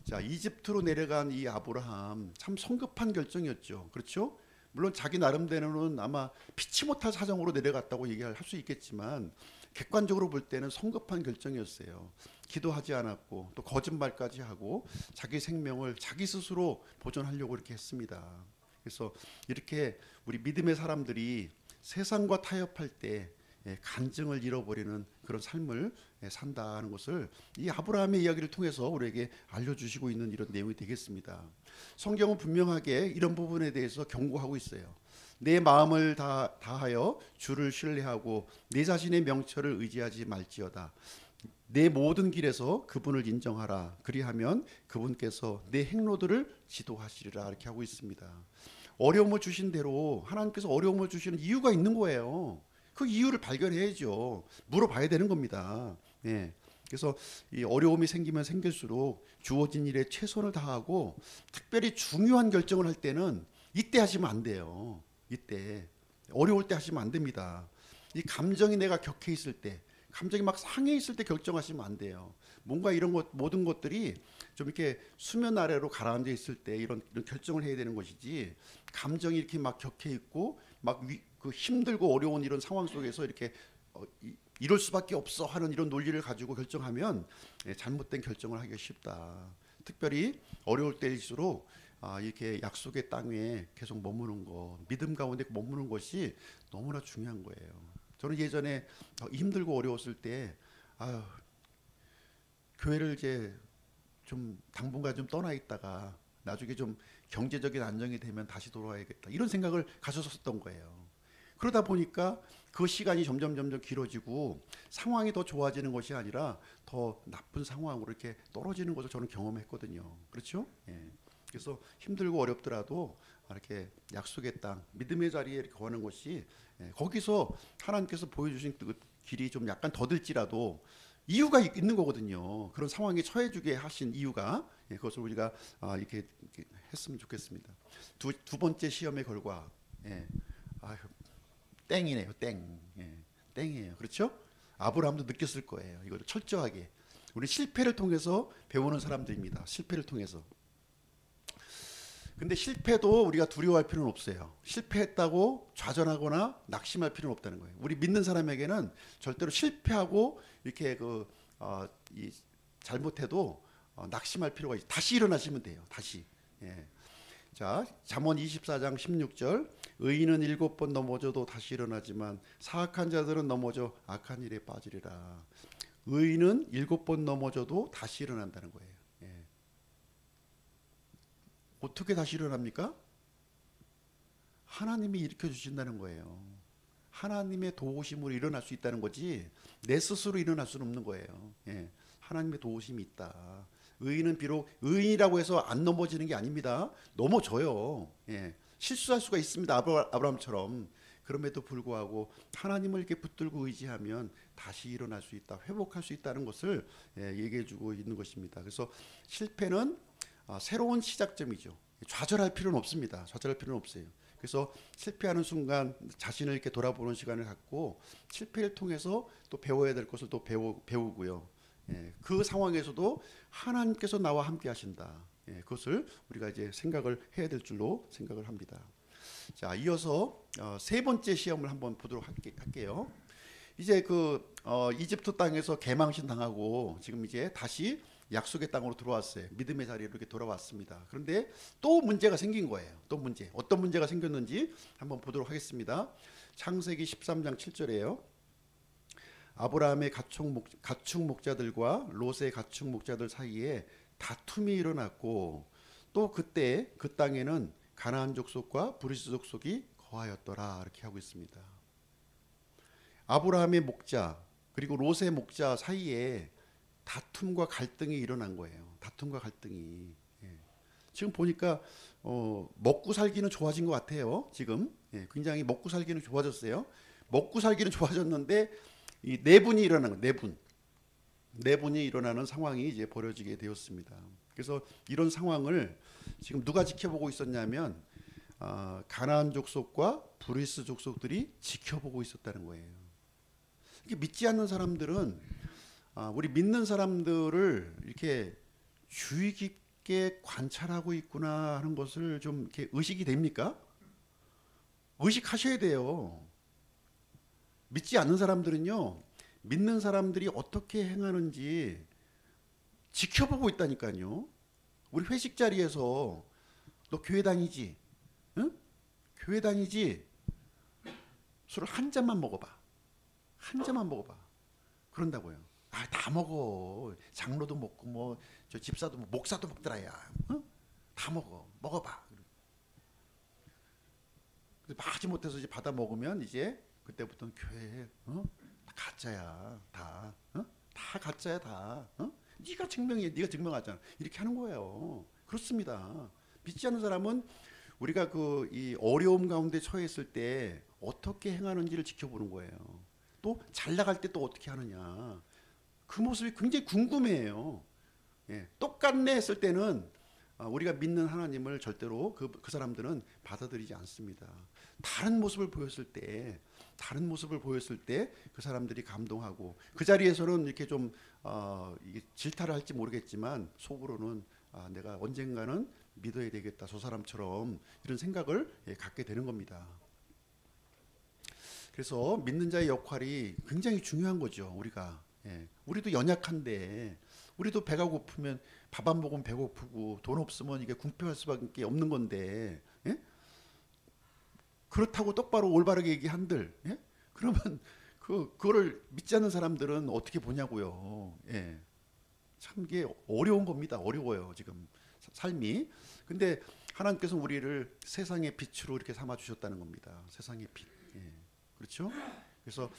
자, 이집트로 내려간 이 아브라함 참 성급한 결정이었죠. 그렇죠? 물론 자기 나름대로는 아마 피치 못할 사정으로 내려갔다고 얘기할 수 있겠지만 객관적으로 볼 때는 성급한 결정이었어요. 기도하지 않았고 또 거짓말까지 하고 자기 생명을 자기 스스로 보존하려고 이렇게 했습니다. 그래서 이렇게 우리 믿음의 사람들이 세상과 타협할 때 간증을 잃어버리는 그런 삶을 산다는 것을 이 아브라함의 이야기를 통해서 우리에게 알려주시고 있는 이런 내용이 되겠습니다. 성경은 분명하게 이런 부분에 대해서 경고하고 있어요. 내 마음을 다하여 주를 신뢰하고 내 자신의 명철을 의지하지 말지어다. 내 모든 길에서 그분을 인정하라. 그리하면 그분께서 내 행로들을 지도하시리라 이렇게 하고 있습니다. 어려움을 주신 대로 하나님께서 어려움을 주시는 이유가 있는 거예요. 그 이유를 발견해야죠. 물어봐야 되는 겁니다. 예. 그래서 이 어려움이 생기면 생길수록 주어진 일에 최선을 다하고 특별히 중요한 결정을 할 때는 이때 하시면 안 돼요. 이때 어려울 때 하시면 안 됩니다. 이 감정이 내가 격해 있을 때, 감정이 막 상해 있을 때 결정하시면 안 돼요. 뭔가 이런 것 모든 것들이 좀 이렇게 수면 아래로 가라앉아 있을 때 이런 결정을 해야 되는 것이지, 감정이 이렇게 막 격해 있고 막 그 힘들고 어려운 이런 상황 속에서 이렇게 이럴 수밖에 없어 하는 이런 논리를 가지고 결정하면 잘못된 결정을 하기가 쉽다. 특별히 어려울 때일수록 이렇게 약속의 땅에 계속 머무는 것, 믿음 가운데 머무는 것이 너무나 중요한 거예요. 저는 예전에 힘들고 어려웠을 때 아유, 교회를 이제 좀 당분간 좀 떠나 있다가 나중에 좀 경제적인 안정이 되면 다시 돌아와야겠다 이런 생각을 가졌었던 거예요. 그러다 보니까 그 시간이 점점 길어지고 상황이 더 좋아지는 것이 아니라 더 나쁜 상황으로 이렇게 떨어지는 것을 저는 경험했거든요. 그렇죠? 예. 그래서 힘들고 어렵더라도 이렇게 약속의 땅, 믿음의 자리에 이렇게 거하는 것이 거기서 하나님께서 보여주신 그 길이 좀 약간 더딜지라도 이유가 있는 거거든요. 그런 상황에 처해주게 하신 이유가 그것을 우리가 이렇게 했으면 좋겠습니다. 두 번째 시험의 결과, 아유, 땡이네요. 땡, 땡이에요. 그렇죠? 아브라함도 느꼈을 거예요. 이거를 철저하게. 우리 실패를 통해서 배우는 사람들입니다. 실패를 통해서. 근데 실패도 우리가 두려워할 필요는 없어요. 실패했다고 좌절하거나 낙심할 필요는 없다는 거예요. 우리 믿는 사람에게는 절대로 실패하고 이렇게 잘못해도 낙심할 필요가 있어요. 다시 일어나시면 돼요. 다시. 예. 자, 잠언 24장 16절. 의인은 7번 넘어져도 다시 일어나지만 사악한 자들은 넘어져 악한 일에 빠지리라. 의인은 7번 넘어져도 다시 일어난다는 거예요. 예. 어떻게 다시 일어납니까? 하나님이 일으켜 주신다는 거예요. 하나님의 도우심으로 일어날 수 있다는 거지 내 스스로 일어날 수는 없는 거예요. 예. 하나님의 도우심이 있다. 의인은 비록 의인이라고 해서 안 넘어지는 게 아닙니다. 넘어져요. 예. 실수할 수가 있습니다. 아브라함처럼. 그럼에도 불구하고 하나님을 이렇게 붙들고 의지하면 다시 일어날 수 있다. 회복할 수 있다는 것을 얘기해 주고 있는 것입니다. 그래서 실패는 새로운 시작점이죠. 좌절할 필요는 없습니다. 좌절할 필요는 없어요. 그래서 실패하는 순간 자신을 이렇게 돌아보는 시간을 갖고 실패를 통해서 또 배워야 될 것을 또 배우고요. 그 상황에서도 하나님께서 나와 함께 하신다. 그것을 우리가 이제 생각을 해야 될 줄로 생각을 합니다. 자, 이어서 세 번째 시험을 한번 보도록 할게요. 이제 이집트 땅에서 개망신 당하고 지금 이제 다시 약속의 땅으로 들어왔어요. 믿음의 자리로 이렇게 돌아왔습니다. 그런데 또 문제가 생긴 거예요. 또 문제. 어떤 문제가 생겼는지 한번 보도록 하겠습니다. 창세기 13장 7절이에요. 아브라함의 가축 목자들과 롯의 가축 목자들 사이에 다툼이 일어났고 또 그때 그 땅에는 가나안 족속과 브리스 족속이 거하였더라. 이렇게 하고 있습니다. 아브라함의 목자 그리고 롯의 목자 사이에 다툼과 갈등이 일어난 거예요. 다툼과 갈등이. 지금 보니까 먹고 살기는 좋아진 것 같아요. 지금 굉장히 먹고 살기는 좋아졌어요. 먹고 살기는 좋아졌는데 이 내분이 일어나는 내분이 일어나는 상황이 이제 벌어지게 되었습니다. 그래서 이런 상황을 지금 누가 지켜보고 있었냐면 가나안 족속과 브리스 족속들이 지켜보고 있었다는 거예요. 이게 믿지 않는 사람들은 우리 믿는 사람들을 이렇게 주의 깊게 관찰하고 있구나 하는 것을 좀 이렇게 의식이 됩니까? 의식하셔야 돼요. 믿지 않는 사람들은요, 믿는 사람들이 어떻게 행하는지 지켜보고 있다니까요. 우리 회식 자리에서 너 교회 다니지? 응? 교회 다니지? 술을 한 잔만 먹어봐. 한 잔만 먹어봐. 그런다고요. 다 먹어. 장로도 먹고 뭐 저 집사도 목사도 먹더라야. 다 먹어봐. 하지 못해서 이제 받아 먹으면 이제 그때부터는 교회에 가짜야 다. 다 가짜야 다. 네가 증명하잖아. 이렇게 하는 거예요. 그렇습니다. 믿지 않는 사람은 우리가 이 어려움 가운데 처해 있을 때 어떻게 행하는지를 지켜보는 거예요. 또 잘 나갈 때 또 어떻게 하느냐. 그 모습이 굉장히 궁금해요. 똑같네 했을 때는 우리가 믿는 하나님을 절대로 그 사람들은 받아들이지 않습니다. 다른 모습을 보였을 때 그 사람들이 감동하고 그 자리에서는 이렇게 좀 이게 질타를 할지 모르겠지만 속으로는 내가 언젠가는 믿어야 되겠다. 저 사람처럼 이런 생각을 갖게 되는 겁니다. 그래서 믿는 자의 역할이 굉장히 중요한 거죠. 우리가 우리도 연약한데 우리도 배가 고프면 밥 안 먹으면 배고프고 돈 없으면 이게 궁핍할 수밖에 없는 건데 그렇다고 똑바로 올바르게 얘기한들 그러면 그거를 믿지 않는 사람들은 어떻게 보냐고요. 참 이게 어려운 겁니다. 어려워요 지금 삶이. 근데 하나님께서 우리를 세상의 빛으로 이렇게 삼아 주셨다는 겁니다. 세상의 빛. 그렇죠? 그래서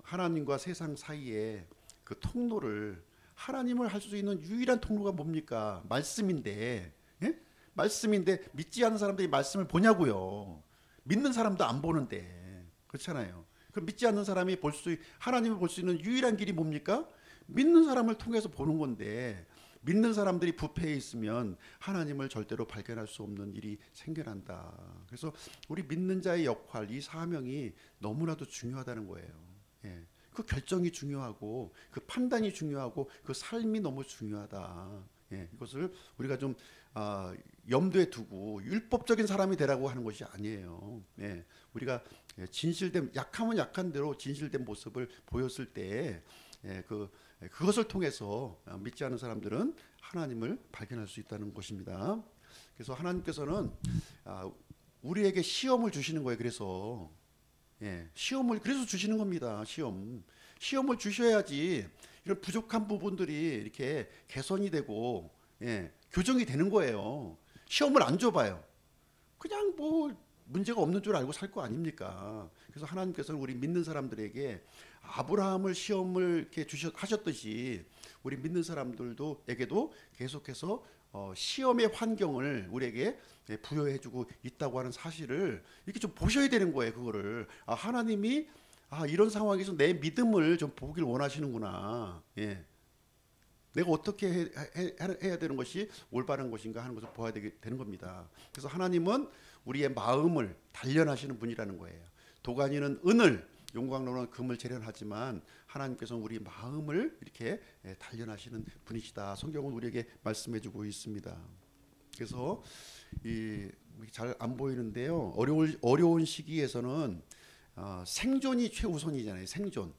하나님과 세상 사이에 그 통로를 하나님을 할 수 있는 유일한 통로가 뭡니까? 말씀인데, 말씀인데 믿지 않는 사람들이 말씀을 보냐고요. 믿는 사람도 안 보는데 그렇잖아요. 그 믿지 않는 사람이 하나님을 볼 수 있는 유일한 길이 뭡니까? 믿는 사람을 통해서 보는 건데 믿는 사람들이 부패해 있으면 하나님을 절대로 발견할 수 없는 일이 생겨난다. 그래서 우리 믿는 자의 역할, 이 사명이 너무나도 중요하다는 거예요. 그 결정이 중요하고 그 판단이 중요하고 그 삶이 너무 중요하다. 이것을 우리가 좀 염두에 두고 율법적인 사람이 되라고 하는 것이 아니에요. 우리가 진실된 약하면 약한 대로 진실된 모습을 보였을 때 그것을 통해서 믿지 않는 사람들은 하나님을 발견할 수 있다는 것입니다. 그래서 하나님께서는 우리에게 시험을 주시는 거예요. 그래서 시험을 그래서 주시는 겁니다. 시험을 주셔야지 이런 부족한 부분들이 이렇게 개선이 되고 교정이 되는 거예요. 시험을 안 줘봐요. 그냥 뭐 문제가 없는 줄 알고 살 거 아닙니까? 그래서 하나님께서는 우리 믿는 사람들에게 아브라함을 시험을 이렇게 하셨듯이 우리 믿는 사람들에게도 계속해서 시험의 환경을 우리에게 부여해주고 있다고 하는 사실을 이렇게 좀 보셔야 되는 거예요. 그거를 하나님이 이런 상황에서 내 믿음을 좀 보길 원하시는구나. 내가 어떻게 해야 되는 것이 올바른 것인가 하는 것을 보아야 되는 겁니다. 그래서 하나님은 우리의 마음을 단련하시는 분이라는 거예요. 도가니는 은을, 용광로는 금을 재련하지만 하나님께서는 우리 마음을 이렇게 단련하시는 분이시다. 성경은 우리에게 말씀해주고 있습니다. 그래서 잘 안 보이는데요. 어려운 시기에서는 생존이 최우선이잖아요. 생존.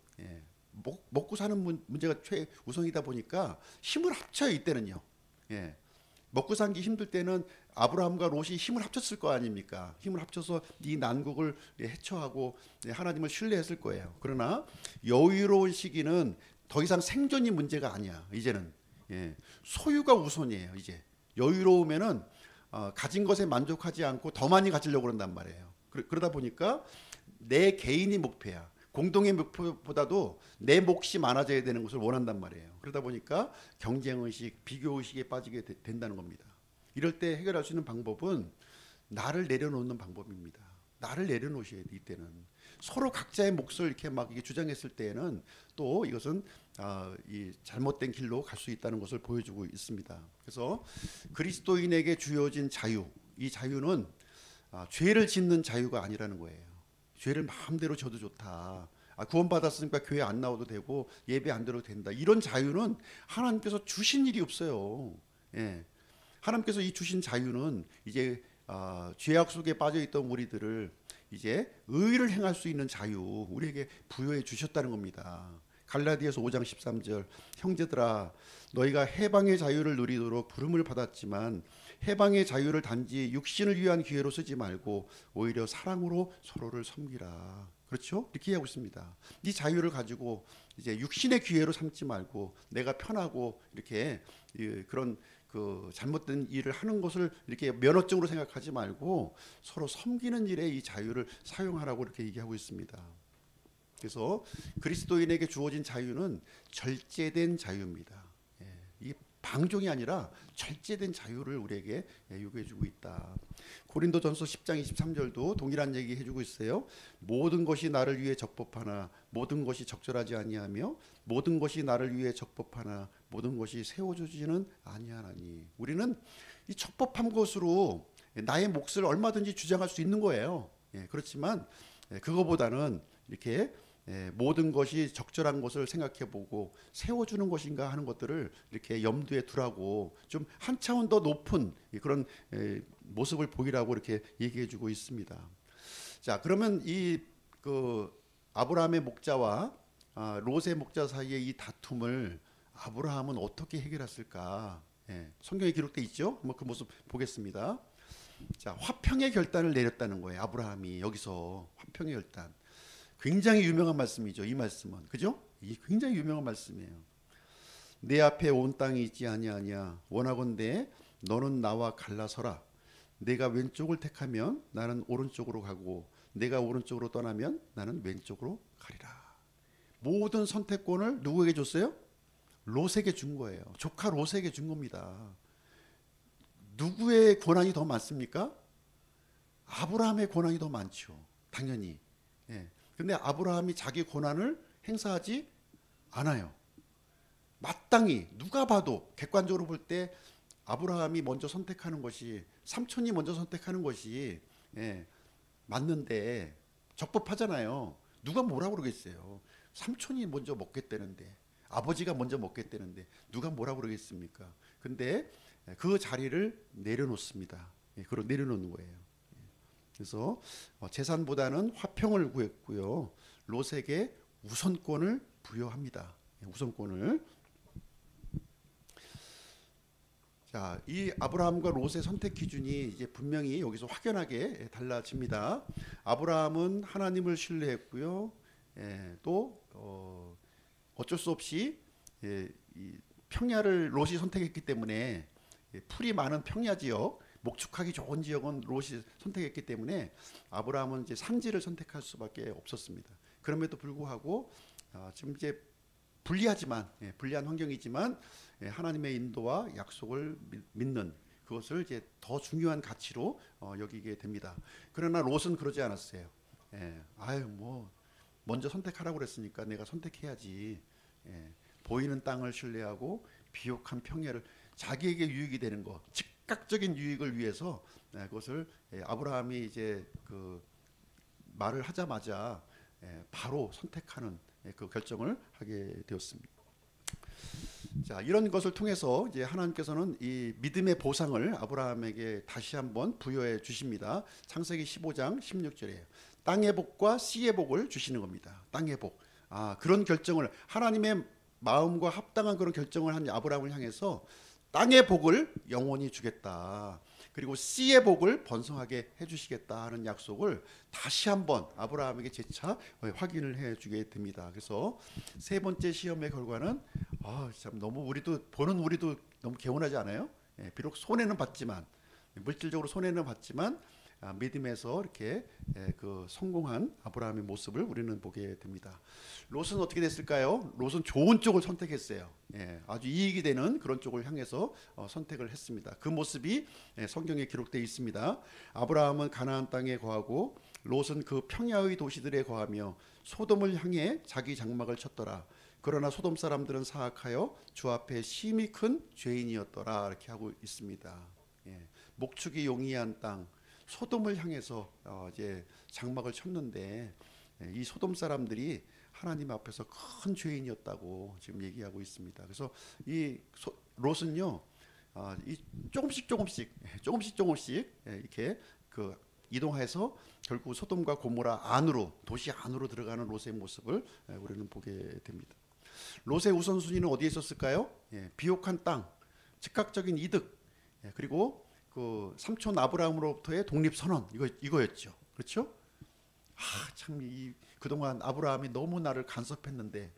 먹고 사는 문제가 최우선이다 보니까 힘을 합쳐요. 이때는요. 먹고 살기 힘들 때는 아브라함과 롯이 힘을 합쳤을 거 아닙니까? 힘을 합쳐서 이 난국을 해처하고 하나님을 신뢰했을 거예요. 그러나 여유로운 시기는 더 이상 생존이 문제가 아니야. 이제는 소유가 우선이에요. 이제 여유로우면은 가진 것에 만족하지 않고 더 많이 가지려고 그런단 말이에요. 그러다 보니까 내 개인이 목표야. 공동의 목표보다도 내 몫이 많아져야 되는 것을 원한단 말이에요. 그러다 보니까 경쟁의식, 비교의식에 빠지게 된다는 겁니다. 이럴 때 해결할 수 있는 방법은 나를 내려놓는 방법입니다. 나를 내려놓으셔야 돼. 이때는 서로 각자의 몫을 이렇게 막 이게 주장했을 때에는 또 이것은 이 잘못된 길로 갈 수 있다는 것을 보여주고 있습니다. 그래서 그리스도인에게 주어진 자유, 이 자유는 죄를 짓는 자유가 아니라는 거예요. 죄를 마음대로 져도 좋다. 구원받았으니까 교회 안 나와도 되고 예배 안 드려도 된다. 이런 자유는 하나님께서 주신 일이 없어요. 하나님께서 이 주신 자유는 이제 죄악 속에 빠져있던 우리들을 이제 의를 행할 수 있는 자유 우리에게 부여해 주셨다는 겁니다. 갈라디아서 5장 13절 형제들아 너희가 해방의 자유를 누리도록 부름을 받았지만 해방의 자유를 단지 육신을 위한 기회로 쓰지 말고 오히려 사랑으로 서로를 섬기라. 그렇죠? 이렇게 하고 있습니다. 이 자유를 가지고 이제 육신의 기회로 삼지 말고 내가 편하고 이렇게 그런 잘못된 일을 하는 것을 이렇게 면허증으로 생각하지 말고 서로 섬기는 일에 이 자유를 사용하라고 이렇게 얘기하고 있습니다. 그래서 그리스도인에게 주어진 자유는 절제된 자유입니다. 이 방종이 아니라 절제된 자유를 우리에게 요구해주고 있다. 고린도전서 10장 23절도 동일한 얘기 해주고 있어요. 모든 것이 나를 위해 적법하나 모든 것이 적절하지 아니하며 모든 것이 나를 위해 적법하나 모든 것이 세워주지는 아니하나니. 우리는 이 적법한 것으로 나의 몫을 얼마든지 주장할 수 있는 거예요. 그렇지만 그거보다는 이렇게 모든 것이 적절한 것을 생각해보고 세워주는 것인가 하는 것들을 이렇게 염두에 두라고 좀 한 차원 더 높은 그런 모습을 보이라고 이렇게 얘기해주고 있습니다. 자, 그러면 이 그 아브라함의 목자와 롯의 목자 사이의 이 다툼을 아브라함은 어떻게 해결했을까? 예, 성경에 기록돼 있죠. 한번 그 모습 보겠습니다. 자, 화평의 결단을 내렸다는 거예요. 아브라함이 여기서 화평의 결단. 굉장히 유명한 말씀이죠. 이 말씀은 그죠? 이 굉장히 유명한 말씀이에요. 내 앞에 온 땅이 있지 아니하냐. 원하건대 너는 나와 갈라서라. 내가 왼쪽을 택하면 나는 오른쪽으로 가고 내가 오른쪽으로 떠나면 나는 왼쪽으로 가리라. 모든 선택권을 누구에게 줬어요? 롯에게 준 거예요. 조카 롯에게 준 겁니다. 누구의 권한이 더 많습니까? 아브라함의 권한이 더 많죠. 당연히. 예. 근데 아브라함이 자기 권한을 행사하지 않아요. 마땅히 누가 봐도 객관적으로 볼 때 아브라함이 먼저 선택하는 것이, 삼촌이 먼저 선택하는 것이 맞는데 적법하잖아요. 누가 뭐라 그러겠어요. 삼촌이 먼저 먹겠다는데, 아버지가 먼저 먹겠다는데 누가 뭐라 그러겠습니까? 근데 그 자리를 내려놓습니다. 그걸 내려놓는 거예요. 그래서 재산보다는 화평을 구했고요. 롯에게 우선권을 부여합니다. 우선권을. 자, 이 아브라함과 롯의 선택 기준이 이제 분명히 여기서 확연하게 달라집니다. 아브라함은 하나님을 신뢰했고요. 또 어쩔 수 없이 이 평야를 롯이 선택했기 때문에, 풀이 많은 평야 지역, 목축하기 좋은 지역은 롯이 선택했기 때문에 아브라함은 이제 산지를 선택할 수밖에 없었습니다. 그럼에도 불구하고 지금 이제 불리한 환경이지만 하나님의 인도와 약속을 믿는, 그것을 이제 더 중요한 가치로 여기게 됩니다. 그러나 롯은 그러지 않았어요. 아유 뭐 먼저 선택하라고 그랬으니까 내가 선택해야지. 보이는 땅을 신뢰하고 비옥한 평야를, 자기에게 유익이 되는 거, 즉각적인 유익을 위해서 그것을 아브라함이 이제 그 말을 하자마자 바로 선택하는 그 결정을 하게 되었습니다. 자, 이런 것을 통해서 이제 하나님께서는 이 믿음의 보상을 아브라함에게 다시 한번 부여해 주십니다. 창세기 15장 16절이에요. 땅의 복과 씨의 복을 주시는 겁니다. 땅의 복. 그런 결정을, 하나님의 마음과 합당한 그런 결정을 한 아브라함을 향해서 땅의 복을 영원히 주겠다. 그리고 씨의 복을 번성하게 해주시겠다 하는 약속을 다시 한번 아브라함에게 재차 확인을 해주게 됩니다. 그래서 세 번째 시험의 결과는 참 너무 우리도 너무 개운하지 않아요? 비록 손해는 봤지만, 물질적으로 손해는 봤지만 믿음에서 이렇게 그 성공한 아브라함의 모습을 우리는 보게 됩니다. 롯은 어떻게 됐을까요? 롯은 좋은 쪽을 선택했어요. 아주 이익이 되는 그런 쪽을 향해서 선택을 했습니다. 그 모습이 성경에 기록되어 있습니다. 아브라함은 가나안 땅에 거하고 롯은 그 평야의 도시들에 거하며 소돔을 향해 자기 장막을 쳤더라. 그러나 소돔 사람들은 사악하여 주 앞에 심히 큰 죄인이었더라. 이렇게 하고 있습니다. 목축이 용이한 땅 소돔을 향해서 이제 장막을 쳤는데, 이 소돔 사람들이 하나님 앞에서 큰 죄인이었다고 지금 얘기하고 있습니다. 그래서 이 롯은요, 이 조금씩 이렇게 그 이동해서 결국 소돔과 고모라 안으로, 도시 안으로 들어가는 롯의 모습을 우리는 보게 됩니다. 롯의 우선순위는 어디에 있었을까요? 비옥한 땅, 즉각적인 이득, 그리고 그 삼촌 아브라함으로부터의 독립 선언, 이거였죠. 그렇죠? 참 그동안 아브라함이 너무 나를 간섭했는데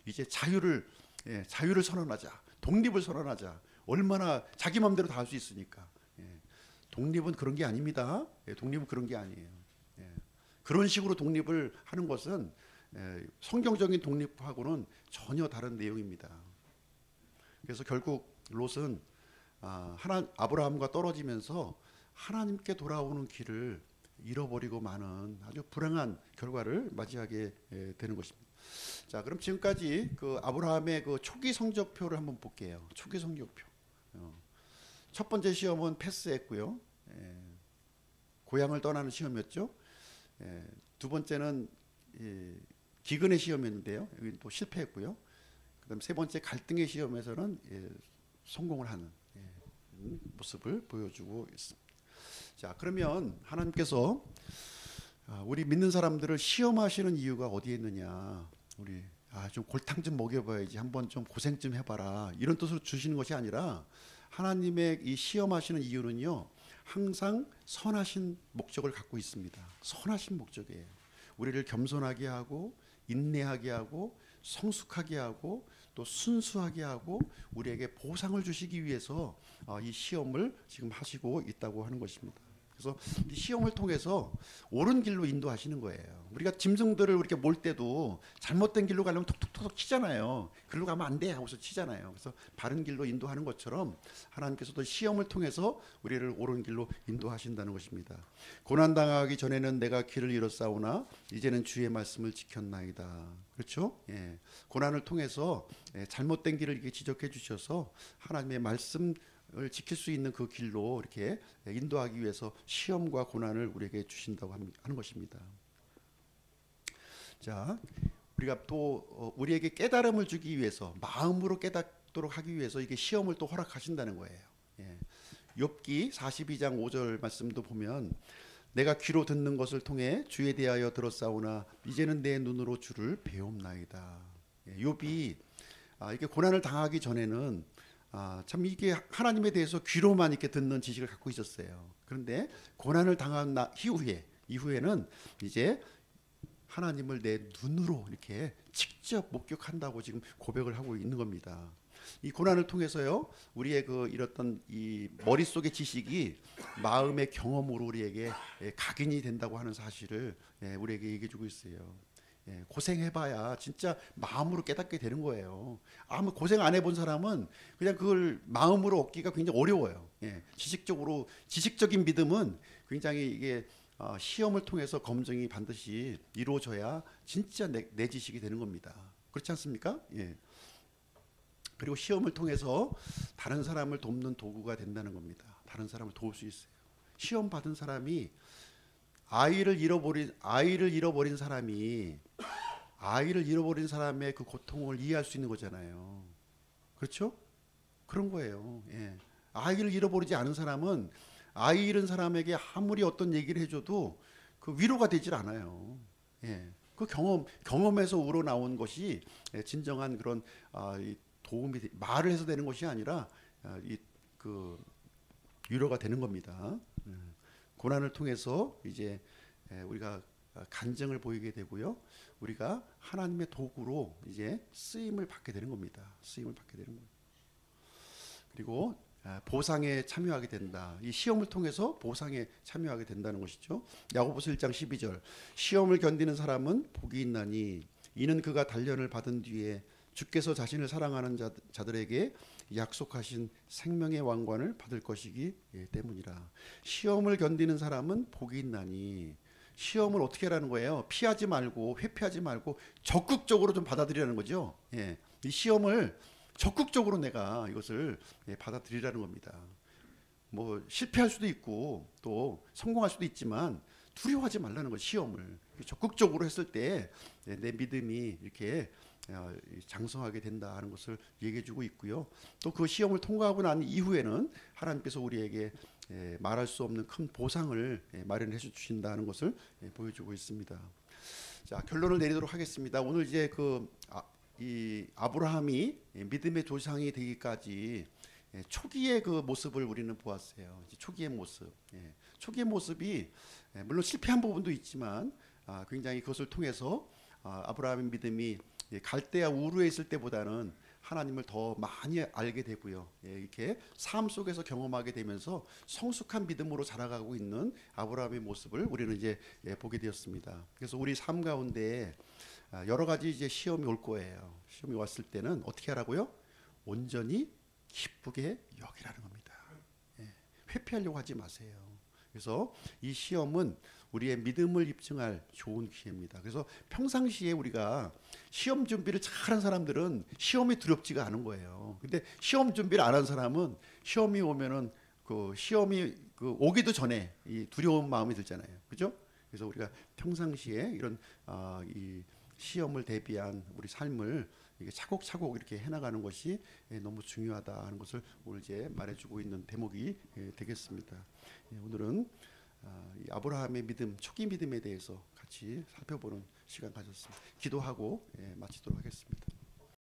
이제 자유를 선언하자, 독립을 선언하자. 얼마나 자기 마음대로 다 할 수 있으니까. 독립은 그런 게 아닙니다. 독립은 그런 게 아니에요. 그런 식으로 독립을 하는 것은 성경적인 독립하고는 전혀 다른 내용입니다. 그래서 결국 롯은 아브라함과 떨어지면서 하나님께 돌아오는 길을 잃어버리고 마는 아주 불행한 결과를 맞이하게 되는 것입니다. 자, 그럼 지금까지 그 아브라함의 그 초기 성적표를 한번 볼게요. 초기 성적표. 첫 번째 시험은 패스했고요. 고향을 떠나는 시험이었죠. 두 번째는 기근의 시험이었는데요. 여기 또 실패했고요. 그다음 세 번째 갈등의 시험에서는 성공을 하는 모습을 보여주고 있습니다. 자, 그러면 하나님께서 우리 믿는 사람들을 시험하시는 이유가 어디에 있느냐? 우리 좀 골탕 좀 먹여봐야지, 한번 좀 고생 좀 해봐라, 이런 뜻으로 주시는 것이 아니라 하나님의 이 시험하시는 이유는요, 항상 선하신 목적을 갖고 있습니다. 선하신 목적이에요. 우리를 겸손하게 하고 인내하게 하고 성숙하게 하고 또 순수하게 하고 우리에게 보상을 주시기 위해서 이 시험을 지금 하시고 있다고 하는 것입니다. 그래서 이 시험을 통해서 옳은 길로 인도하시는 거예요. 우리가 짐승들을 이렇게 몰 때도 잘못된 길로 가려면 톡톡톡 치잖아요. 그리로 가면 안 돼 하고서 치잖아요. 그래서 바른 길로 인도하는 것처럼 하나님께서도 시험을 통해서 우리를 옳은 길로 인도하신다는 것입니다. 고난 당하기 전에는 내가 길을 잃었사오나 이제는 주의 말씀을 지켰나이다. 그렇죠? 예. 고난을 통해서 잘못된 길을 이렇게 지적해 주셔서 하나님의 말씀 을 지킬 수 있는 그 길로 이렇게 인도하기 위해서 시험과 고난을 우리에게 주신다고 하는 것입니다. 자, 우리가 또 우리에게 깨달음을 주기 위해서, 마음으로 깨닫도록 하기 위해서 이게 시험을 또 허락하신다는 거예요. 예. 욥기 42장 5절 말씀도 보면 내가 귀로 듣는 것을 통해 주에 대하여 들었사오나 이제는 내 눈으로 주를 배움나이다. 예. 욥이 이렇게 고난을 당하기 전에는 참 이게 하나님에 대해서 귀로만 이렇게 듣는 지식을 갖고 있었어요. 그런데 고난을 당한 이후에는 이제 하나님을 내 눈으로 이렇게 직접 목격한다고 지금 고백을 하고 있는 겁니다. 이 고난을 통해서요, 우리의 그 이렇던 이 머릿속의 지식이 마음의 경험으로 우리에게 각인이 된다고 하는 사실을 우리에게 얘기해 주고 있어요. 고생해봐야 진짜 마음으로 깨닫게 되는 거예요. 아무 고생 안 해본 사람은 그냥 그걸 마음으로 얻기가 굉장히 어려워요. 지식적인 믿음은 굉장히 이게 시험을 통해서 검증이 반드시 이루어져야 진짜 내 지식이 되는 겁니다. 그렇지 않습니까? 예. 그리고 시험을 통해서 다른 사람을 돕는 도구가 된다는 겁니다. 다른 사람을 도울 수 있어요. 시험 받은 사람이 아이를 잃어버린 사람이 아이를 잃어버린 사람의 그 고통을 이해할 수 있는 거잖아요. 그렇죠? 그런 거예요. 예. 아이를 잃어버리지 않은 사람은 아이 잃은 사람에게 아무리 어떤 얘기를 해줘도 그 위로가 되질 않아요. 예. 그 경험에서 우러나온 것이 진정한 그런 도움이 말을 해서 되는 것이 아니라 그 위로가 되는 겁니다. 고난을 통해서 이제 우리가 간증을 보이게 되고요. 우리가 하나님의 도구로 이제 쓰임을 받게 되는 겁니다. 쓰임을 받게 되는 거예요. 그리고 보상에 참여하게 된다. 이 시험을 통해서 보상에 참여하게 된다는 것이죠. 야고보서 1장 12절. 시험을 견디는 사람은 복이 있나니 이는 그가 단련을 받은 뒤에 주께서 자신을 사랑하는 자들에게 약속하신 생명의 왕관을 받을 것이기 때문이라. 시험을 견디는 사람은 복이 있나니, 시험을 어떻게 하라는 거예요? 피하지 말고 회피하지 말고 적극적으로 좀 받아들이라는 거죠. 예. 이 시험을 적극적으로 내가 이것을 받아들이라는 겁니다. 뭐 실패할 수도 있고 또 성공할 수도 있지만 두려워하지 말라는 거. 시험을 적극적으로 했을 때 내 믿음이 이렇게 장성하게 된다 하는 것을 얘기해주고 있고요. 또 그 시험을 통과하고 난 이후에는 하나님께서 우리에게 말할 수 없는 큰 보상을 마련해 주신다는 것을 보여주고 있습니다. 자, 결론을 내리도록 하겠습니다. 오늘 이제 이 아브라함이 믿음의 조상이 되기까지 초기의 그 모습을 우리는 보았어요. 초기의 모습. 초기의 모습이 물론 실패한 부분도 있지만 굉장히 그것을 통해서 아브라함의 믿음이 갈대아 우르에 있을 때보다는 하나님을 더 많이 알게 되고요. 이렇게 삶 속에서 경험하게 되면서 성숙한 믿음으로 자라가고 있는 아브라함의 모습을 우리는 이제 보게 되었습니다. 그래서 우리 삶 가운데 여러 가지 이제 시험이 올 거예요. 시험이 왔을 때는 어떻게 하라고요? 온전히 기쁘게 여기라는 겁니다. 회피하려고 하지 마세요. 그래서 이 시험은 우리의 믿음을 입증할 좋은 기회입니다. 그래서 평상시에 우리가 시험 준비를 잘한 사람들은 시험이 두렵지가 않은 거예요. 근데 시험 준비를 안 한 사람은 시험이 오면은 그 시험이 오기도 전에 이 두려운 마음이 들잖아요. 그죠? 그래서 우리가 평상시에 이런 이 시험을 대비한 우리 삶을 이게 차곡차곡 이렇게 해나가는 것이 너무 중요하다 하는 것을 오늘 이제 말해주고 있는 대목이 되겠습니다. 오늘은 이 아브라함의 믿음, 초기 믿음에 대해서 같이 살펴보는 시간 가졌습니다. 기도하고 마치도록 하겠습니다.